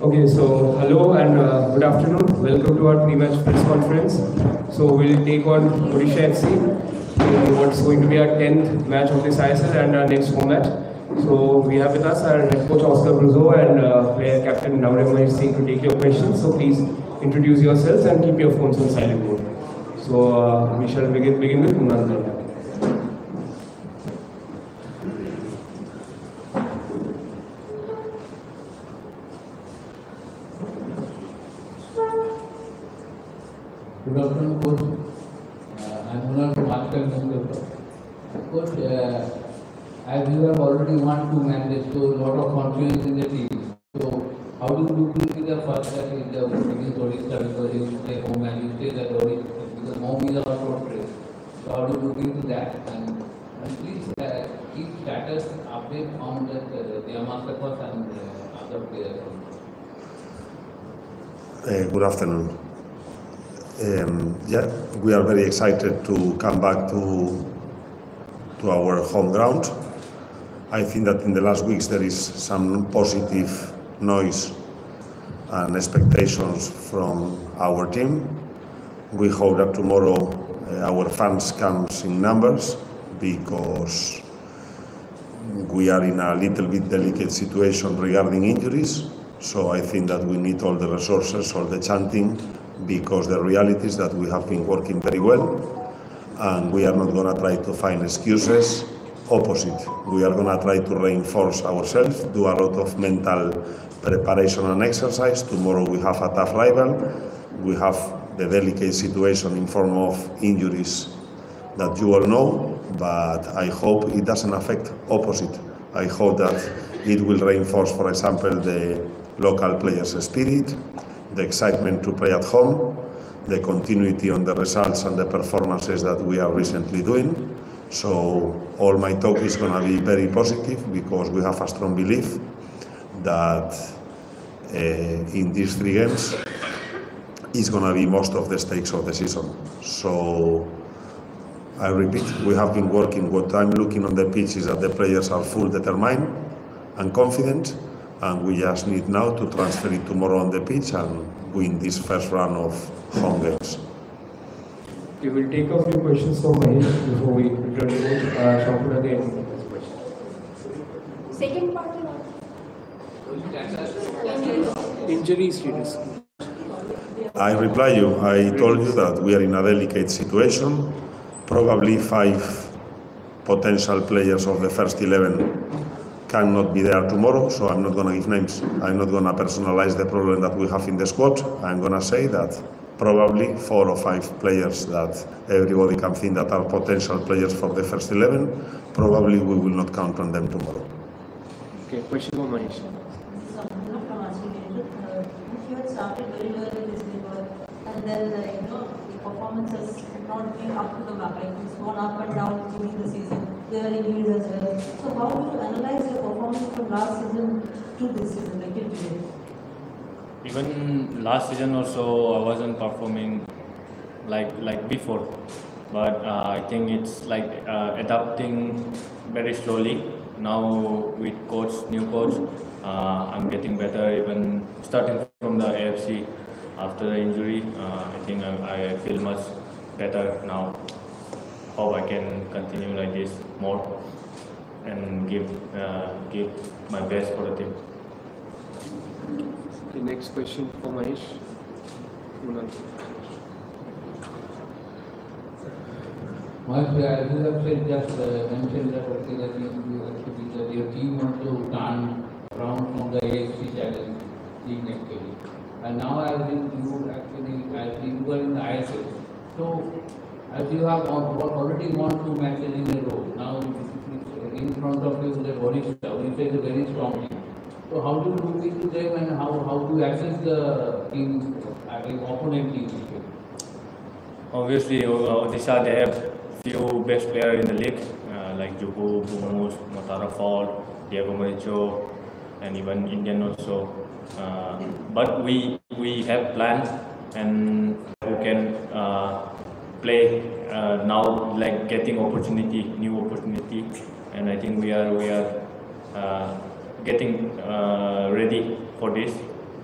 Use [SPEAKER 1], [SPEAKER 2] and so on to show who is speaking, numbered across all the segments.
[SPEAKER 1] Okay, so hello and good afternoon. Welcome to our pre-match press conference. So we'll take on Odisha FC in what's going to be our 10th match of this ISL and our next home match. So we have with us our head coach Oscar Bruzo and player captain Navrema Singh to take your questions. So please introduce yourselves and keep your phones on silent mode. So we shall begin with Munal.
[SPEAKER 2] Good afternoon, Coach. I'm Munal from Master Newspaper. Coach, as you have already won 2 matches, so a lot of confidence in the team. So, how do you look into the first match in the against Odisha, because you stay home and you stay at Odisha, because home is our fortress. So, how do you look into that? And please keep status update on that the Master Coach and other players.
[SPEAKER 3] Good afternoon. Yeah, we are very excited to come back to our home ground. I think that in the last weeks there is some positive noise and expectations from our team. We hope that tomorrow our fans come in numbers, because we are in a little bit delicate situation regarding injuries. So I think that we need all the resources, all the chanting, because the reality is that we have been working very well, and we are not going to try to find excuses. Opposite, we are going to try to reinforce ourselves, do a lot of mental preparation and exercise. Tomorrow we have a tough rival. We have the delicate situation in form of injuries that you all know, but I hope it doesn't affect. Opposite, I hope that it will reinforce, for example, the local players' spirit, the excitement to play at home, the continuity on the results and the performances that we are recently doing. So all my talk is going to be very positive, because we have a strong belief that in these 3 games is going to be most of the stakes of the season. So I repeat, we have been working. What I'm looking on the pitch is that the players are full determined and confident, and we just need now to transfer it tomorrow on the pitch and win this first round of home games.
[SPEAKER 1] We will take a few questions from Mahesh before we return to Shampoo again.
[SPEAKER 4] Second part.
[SPEAKER 1] Injury status.
[SPEAKER 3] I reply you. I told you that we are in a delicate situation. Probably 5 potential players of the first 11 cannot be there tomorrow, so I'm not going to give names. I'm not going to personalize the problem that we have in the squad. I'm going to say that probably 4 or 5 players that everybody can think that are potential players for the first 11, probably we will not count on them tomorrow.
[SPEAKER 1] Okay, question for Manish.
[SPEAKER 4] If you had started very well in this level, and then the performance has not been up to the mark, like it's gone up and down during the season. There are injuries as well. So how do you analyze your performance from last season to this season, like till today?
[SPEAKER 5] Even last season also, I wasn't performing like before, but I think it's like adapting very slowly. Now with new coach, I'm getting better. Even starting from the AFC after the injury, I think I feel much better now. Hope I can continue like this more and give my best for the team.
[SPEAKER 1] The next question for Mahesh.
[SPEAKER 2] As you have said, just mentioned that, okay, that you actually that your team wants to turn around from the AFC Challenge League next year. And now as you actually, as you were in the ISL, so as you have already won 2 matches in a row, now in front of you the Odisha. Odisha is a very strong team. So how do you look into them and how do you assess the team, opponent team?
[SPEAKER 5] Obviously, Odisha, they have few best players in the league, like Juhu, Bumus, Motara Fall, Diego Maricho, and even Indian also. But we have plans and who can play now, like getting opportunity, new opportunity, and I think we are getting ready for this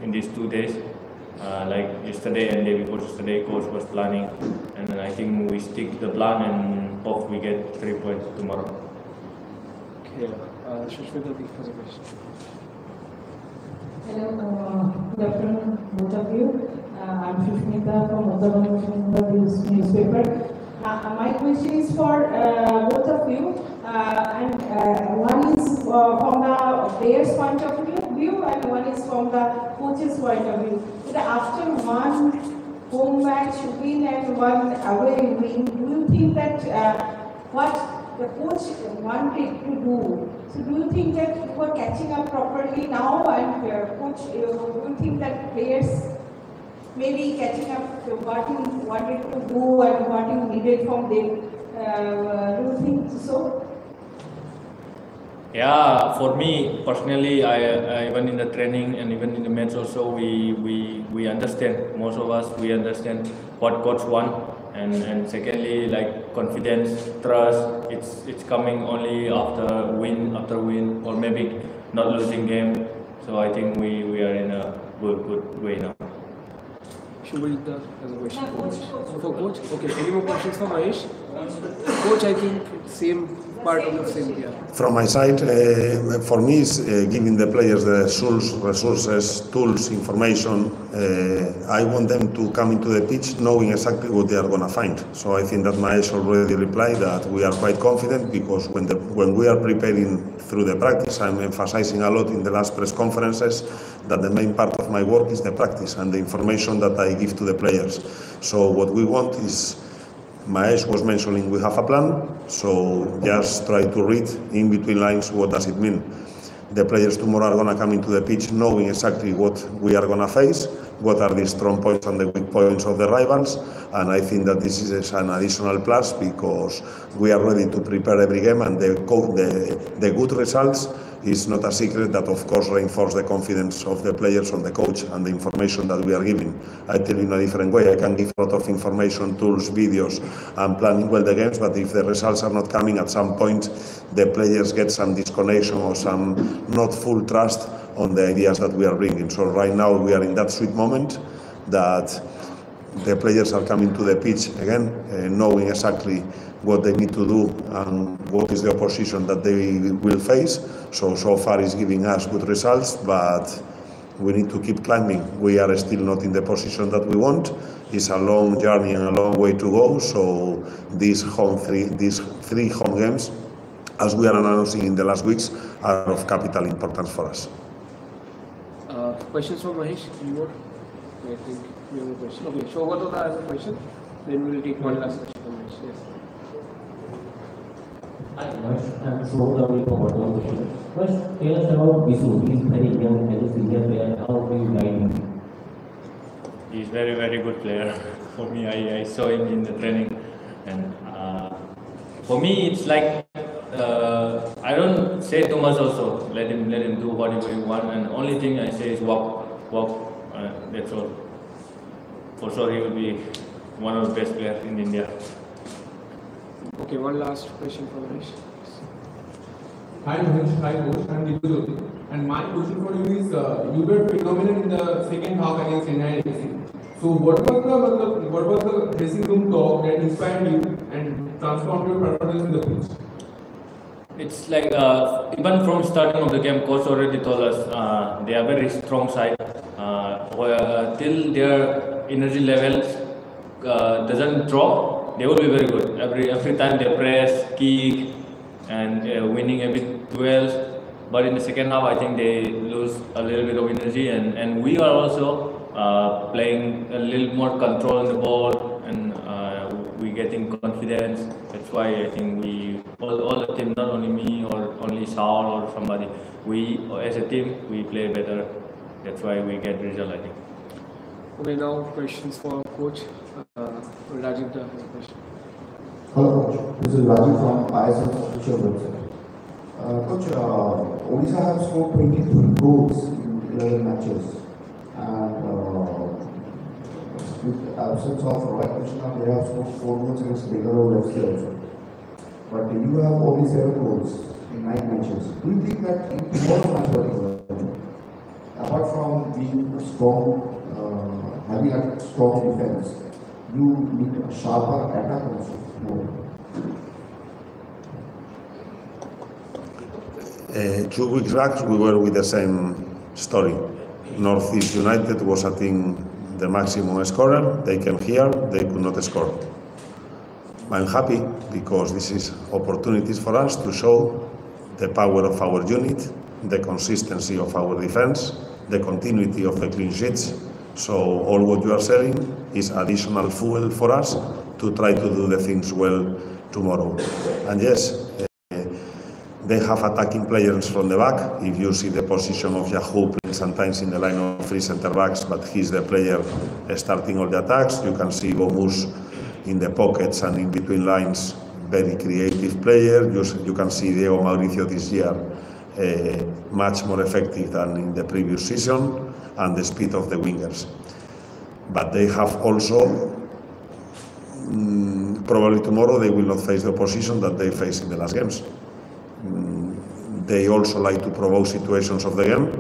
[SPEAKER 5] in these 2 days. Like yesterday and day before yesterday, coach was planning, and I think we stick to the plan and hope we get 3 points tomorrow.
[SPEAKER 1] Okay, Shushmita has a question.
[SPEAKER 6] Hello, good afternoon, both of you. I'm Shushmita from Uttarakhand newspaper. My question is for both of you, and one is from the player's point of view, and one is from the coach's point of view. So after one home match win and one away win, do you think that what the coach wanted to do? So do you think that you were catching up properly now, and coach, do you think that players maybe catching up to what you wanted to do and what you needed from them? Do you think so?
[SPEAKER 5] Yeah, for me personally, I even in the training and even in the match also, we understand. Most of us we understand what coach want, and secondly, like confidence, trust. It's coming only after win, or maybe not losing game. So I think we are in a good way now.
[SPEAKER 1] Shubhita has a question for coach. Okay, any more questions for Mahesh? Coach, I think same part of the same year.
[SPEAKER 3] From my side, for me, is giving the players the resources, tools, information. I want them to come into the pitch knowing exactly what they are going to find. So I think that Mahesh already replied that we are quite confident because when we are preparing through the practice, I'm emphasizing a lot in the last press conferences that the main part of my work is the practice and the information that I give to the players. So what we want is, Mahesh was mentioning we have a plan, so just try to read in between lines what does it mean. The players tomorrow are going to come into the pitch knowing exactly what we are going to face, what are the strong points and the weak points of the rivals, and I think that this is an additional plus because we are ready to prepare every game, and the good results is not a secret that of course reinforce the confidence of the players on the coach and the information that we are giving. I tell you in a different way, I can give a lot of information, tools, videos and planning well the games, but if the results are not coming at some point, the players get some disconnection or some not full trust on the ideas that we are bringing. So right now we are in that sweet moment that the players are coming to the pitch again, knowing exactly what they need to do and what is the opposition that they will face. So far it's giving us good results, but we need to keep climbing. We are still not in the position that we want. It's a long journey and a long way to go. So these three home games, as we are announcing in the last weeks, are of capital importance for us.
[SPEAKER 1] Questions for Mahesh? Any more? I think we have a question. Okay, Shogata has a question. Then we will take one last question from Mahesh. Yes.
[SPEAKER 7] Hi, I'm Shogata from Odisha. First, tell us about Bisu. He is very young as a senior player. How do you guide him?
[SPEAKER 5] He's very good player. For me, I saw him in the training, and for me it's like I don't say too much also. Let him do whatever he want, and only thing I say is walk. That's all. For sure, he will be one of the best players in India.
[SPEAKER 1] Okay, one last question for Mahesh.
[SPEAKER 8] Hi Mahesh, hi coach, I'm Dipu. And my question for you is, you were phenomenal in the second half against Chennai FC. So what was the dressing room talk that inspired you and transformed your performance in the pitch?
[SPEAKER 5] It's like even from starting of the game, coach already told us they are very strong side. Till their energy levels doesn't drop, they will be very good. Every time they press, kick, and winning a bit duels. But in the second half, I think they lose a little bit of energy, and we are also playing a little more control on the ball, and we getting confidence. That's why I think we all the team, not only me or only Saul or somebody, we as a team we play better. That's why we get result, I think.
[SPEAKER 1] Okay, now questions for coach. Rajiv, the question.
[SPEAKER 9] Hello, coach. This is Rajiv from ISL official website. Coach, Odisha has scored 23 goals in 11 matches, and with the absence of Rohit Krishna, they have scored 4 goals against Bengal FC also. But you have only 7 goals in 9 matches. Do you think that in tomorrow's match particularly, apart from being strong, having a strong defense, you need a sharper attack also? No.
[SPEAKER 3] 2 weeks back, we were with the same story. Northeast United was, I think, the maximum scorer. They came here, they could not score. I'm happy because this is opportunities for us to show the power of our unit, the consistency of our defense, the continuity of the clean sheets. So all what you are saying is additional fuel for us to try to do the things well tomorrow. And yes, they have attacking players from the back. If you see the position of Yahoo playing sometimes in the line of 3 center backs, but he's the player starting all the attacks. You can see Gomus in the pockets and in between lines, very creative player. You can see Diego Mauricio this year much more effective than in the previous season, and the speed of the wingers. But they have also, probably tomorrow, they will not face the opposition that they faced in the last games. They also like to provoke situations of the game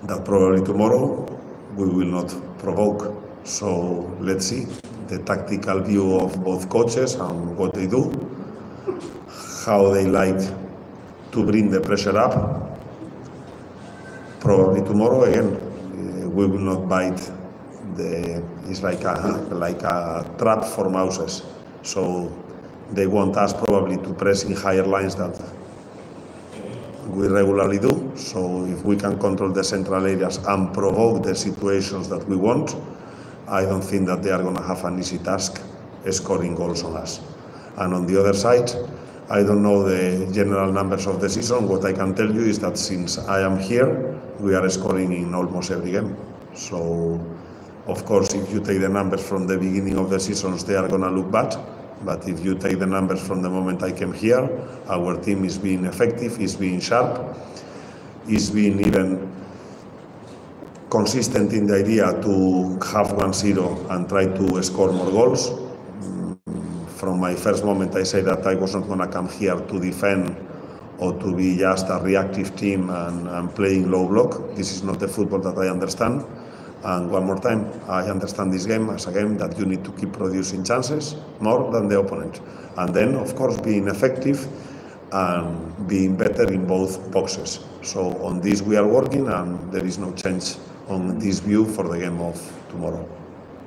[SPEAKER 3] that probably tomorrow we will not provoke. So let's see the tactical view of both coaches and what they do, how they like to bring the pressure up. Probably tomorrow again we will not bite it's like a trap for mouses. So they want us probably to press in higher lines that we regularly do. So if we can control the central areas and provoke the situations that we want, I don't think that they are going to have an easy task scoring goals on us. And on the other side, I don't know the general numbers of the season. What I can tell you is that since I am here, we are scoring in almost every game. So, of course, if you take the numbers from the beginning of the seasons, they are going to look bad. But if you take the numbers from the moment I came here, our team is being effective, is being sharp, is being even consistent in the idea to have 1-0 and try to score more goals. From my first moment, I said that I was not going to come here to defend or to be just a reactive team and playing low block. This is not the football that I understand. And one more time, I understand this game as a game that you need to keep producing chances more than the opponent. And then, of course, being effective and being better in both boxes. So on this we are working, and there is no change on this view for the game of tomorrow.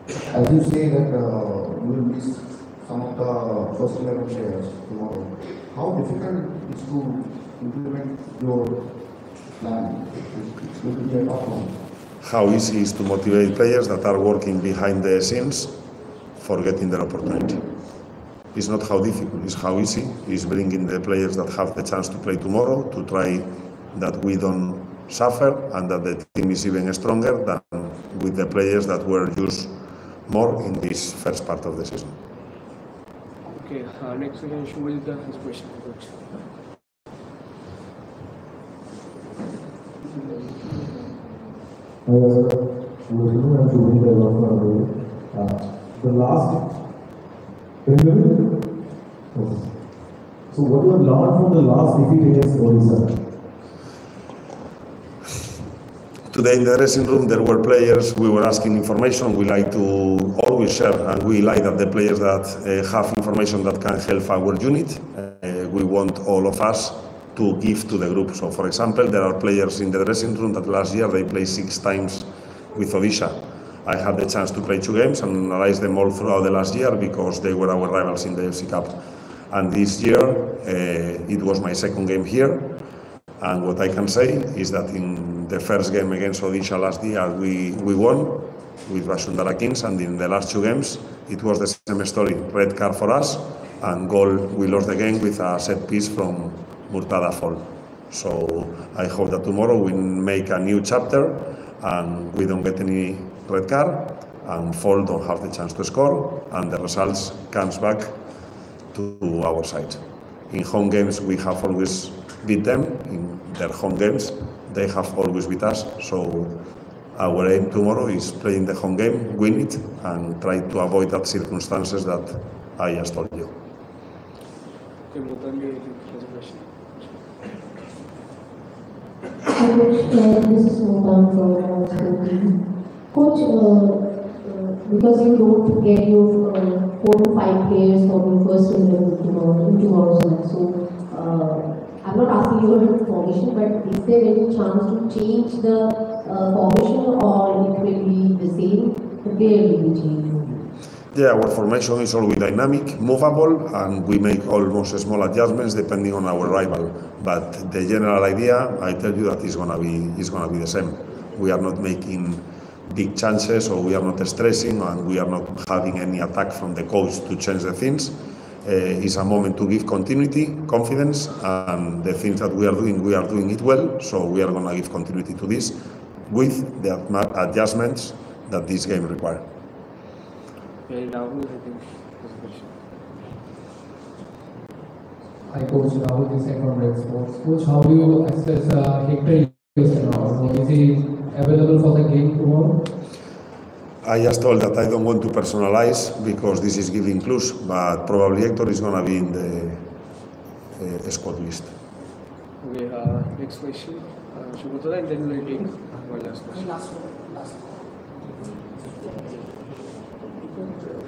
[SPEAKER 9] As you say that you will miss some of the first 11 players tomorrow, how difficult it is to implement your plan? It's going to be a tough one.
[SPEAKER 3] How easy is to motivate players that are working behind the scenes for getting their opportunity. It's not how difficult, it's how easy. It's bringing the players that have the chance to play tomorrow to try that we don't suffer and that the team is even stronger than with the players that were used more in this first part of the season.
[SPEAKER 1] Okay, next question, Shumil, his question for coach.
[SPEAKER 10] The last, so what you have learned from the last defeat against Odisha?
[SPEAKER 3] Today in the dressing room there were players, we were asking information, we like to always share, and we like that the players that have information that can help our unit, we want all of us to give to the group. So for example, there are players in the dressing room that last year they played 6 times with Odisha, I had the chance to play 2 games and analyze them all throughout the last year because they were our rivals in the FC Cup. And this year, it was my second game here. And what I can say is that in the first game against Odisha last year, we won with Vasundhara Kings, and in the last 2 games, it was the same story. Red card for us, and goal, we lost the game with a set piece from Murtada Fall. So I hope that tomorrow we make a new chapter and we don't get any red card, and Fall don't have the chance to score, and the results comes back to our side. In home games, we have always beat them. In their home games, they have always beat us. So our aim tomorrow is playing the home game, win it, and try to avoid that circumstances that I just told you.
[SPEAKER 11] This is Mohan from Coach, because you don't get your 4 to 5 players for the first 11 tomorrow's match. So I'm not asking your formation, but is there any chance to change the formation, or it will be the same? The player will be changed.
[SPEAKER 3] Yeah, our formation is always dynamic, movable, and we make almost small adjustments depending on our rival. But the general idea, I tell you, that is gonna be the same. We are not making big chances, or we are not stressing, and we are not having any attack from the coach to change the things. It's a moment to give continuity, confidence, and the things that we are doing it well. So we are gonna give continuity to this with the adjustments that this game requires.
[SPEAKER 1] Rahul, I think, has a question.
[SPEAKER 12] Hi, Coach. Rahul this side from Red Sports. Coach, how do you assess Hector now? Is he available for the game tomorrow?
[SPEAKER 3] I just told that I don't want to personalize because this is giving clues, but probably Hector is going to be in the squad list.
[SPEAKER 1] Okay, next question, Shubhatara, and then we'll take one last question.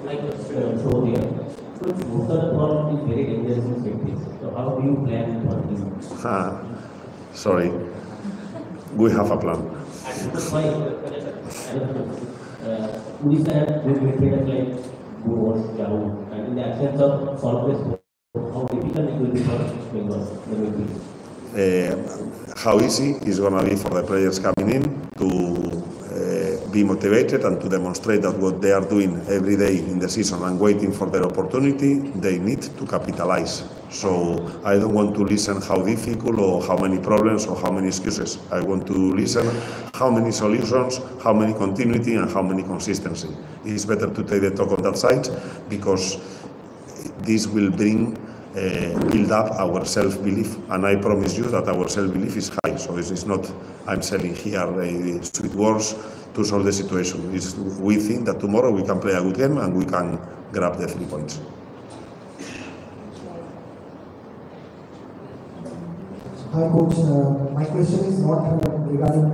[SPEAKER 7] Like show here. So Murtada Fall is very dangerous in safety. So how do you plan for this?
[SPEAKER 3] Sorry, we have a plan.
[SPEAKER 7] Odisha has good midfielders like Guru, Yahoo, and in the absence of Solves, how difficult it will be for Bengal, the midfield?
[SPEAKER 3] How easy is going to be for the players coming in to be motivated and to demonstrate that what they are doing every day in the season and waiting for their opportunity, they need to capitalize. So I don't want to listen how difficult or how many problems or how many excuses. I want to listen how many solutions, how many continuity, and how many consistency. It's better to take the talk on that side because this will build up our self-belief, and I promise you that our self-belief is high. So it's not I'm selling here sweet words to solve the situation. We think that tomorrow we can play a good game and we can grab the 3 points.
[SPEAKER 13] Hi Coach, my question is not regarding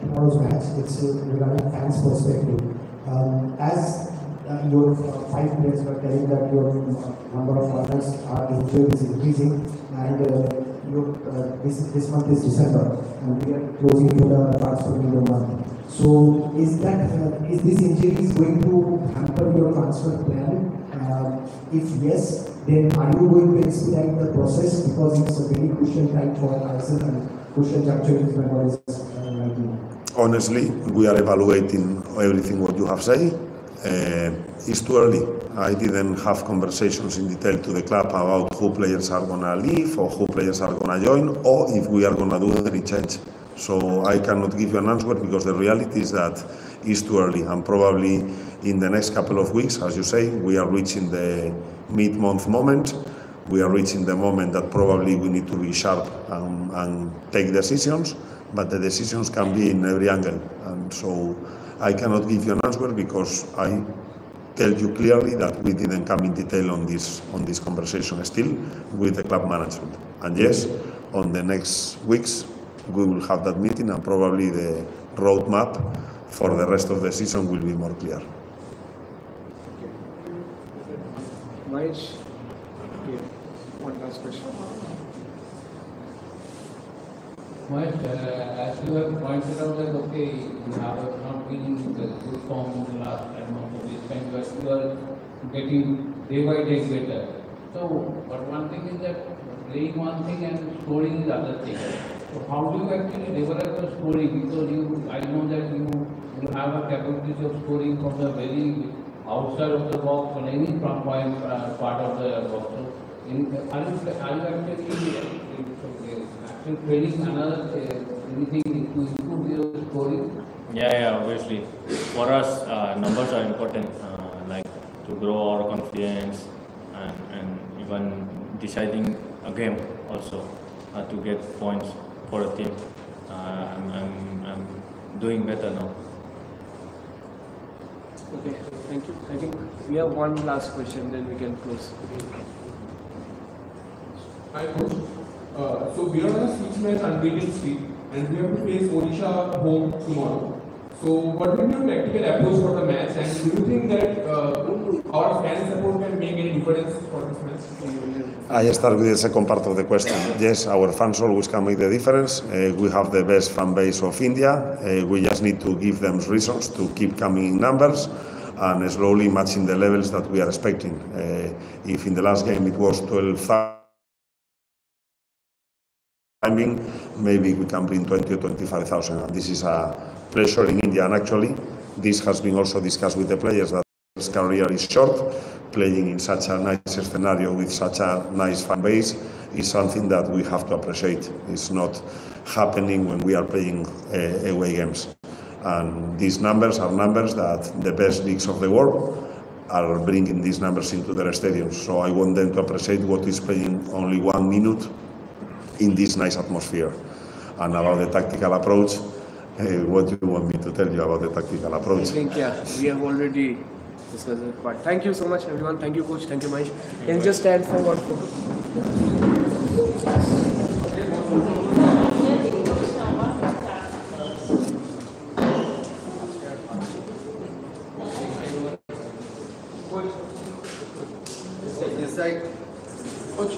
[SPEAKER 13] tomorrow's match, it's regarding fans' perspective. As your 5 players were telling that your number of runners are injured is increasing, and this month is December, and we are closing to the transfer window month. So is this injury going to hamper your transfer plan? If yes, then are you going to expedite the process, because it's a very crucial time for ISL and crucial juncture in Bengal is right now?
[SPEAKER 3] Honestly, we are evaluating everything what you have said. It's too early. I didn't have conversations in detail to the club about who players are going to leave or who players are going to join, or if we are going to do any change. So I cannot give you an answer because the reality is that it's too early, and probably in the next couple of weeks, as you say, we are reaching the mid-month moment. We are reaching the moment that probably we need to be sharp and take decisions, but the decisions can be in every angle. And so I cannot give you an answer because I tell you clearly that we didn't come in detail on this conversation still with the club management. And yes, on the next weeks, we will have that meeting, and probably the roadmap for the rest of the season will be more clear.
[SPEAKER 1] Mahesh, one last question.
[SPEAKER 2] But as you have pointed out that okay, you have not been in the good form in the last month of this time, but you are getting day by day better. So, but one thing is that playing one thing and scoring is other thing. So how do you actually develop the scoring? Because I know that you have a capability of scoring from the very outside of the box or any from point part of the box. So, are you actually training another anything to improve your scoring?
[SPEAKER 5] Yeah, obviously. For us, numbers are important, like to grow our confidence and even deciding a game also to get points for a team. I'm doing better now.
[SPEAKER 1] Okay, thank you. I think we have one last question, then we can close.
[SPEAKER 8] Hi, coach. So we are on a 6-match unbeaten streak, and we have to face Odisha home tomorrow. So what will be your tactical approach for the match, and do you think that our fan support can make any difference for this match?
[SPEAKER 3] I start with the second part of the question. Yes, our fans always can make the difference. We have the best fan base of India. We just need to give them reasons to keep coming in numbers and slowly matching the levels that we are expecting. If in the last game it was 12,000, maybe we can bring 20 or 25,000. And this is a pleasure in India. And actually, this has been also discussed with the players that his career is short. Playing in such a nice scenario with such a nice fan base is something that we have to appreciate. It's not happening when we are playing away games. And these numbers are numbers that the best leagues of the world are bringing these numbers into their stadiums. So I want them to appreciate what is playing only 1 minute in this nice atmosphere. And about the tactical approach, what do you want me to tell you about the tactical approach?
[SPEAKER 1] I think, we have already discussed it. But thank you so much, everyone. Thank you, coach. Thank you, Mahesh. Can you just stand for one photo? Coach. This side. Coach.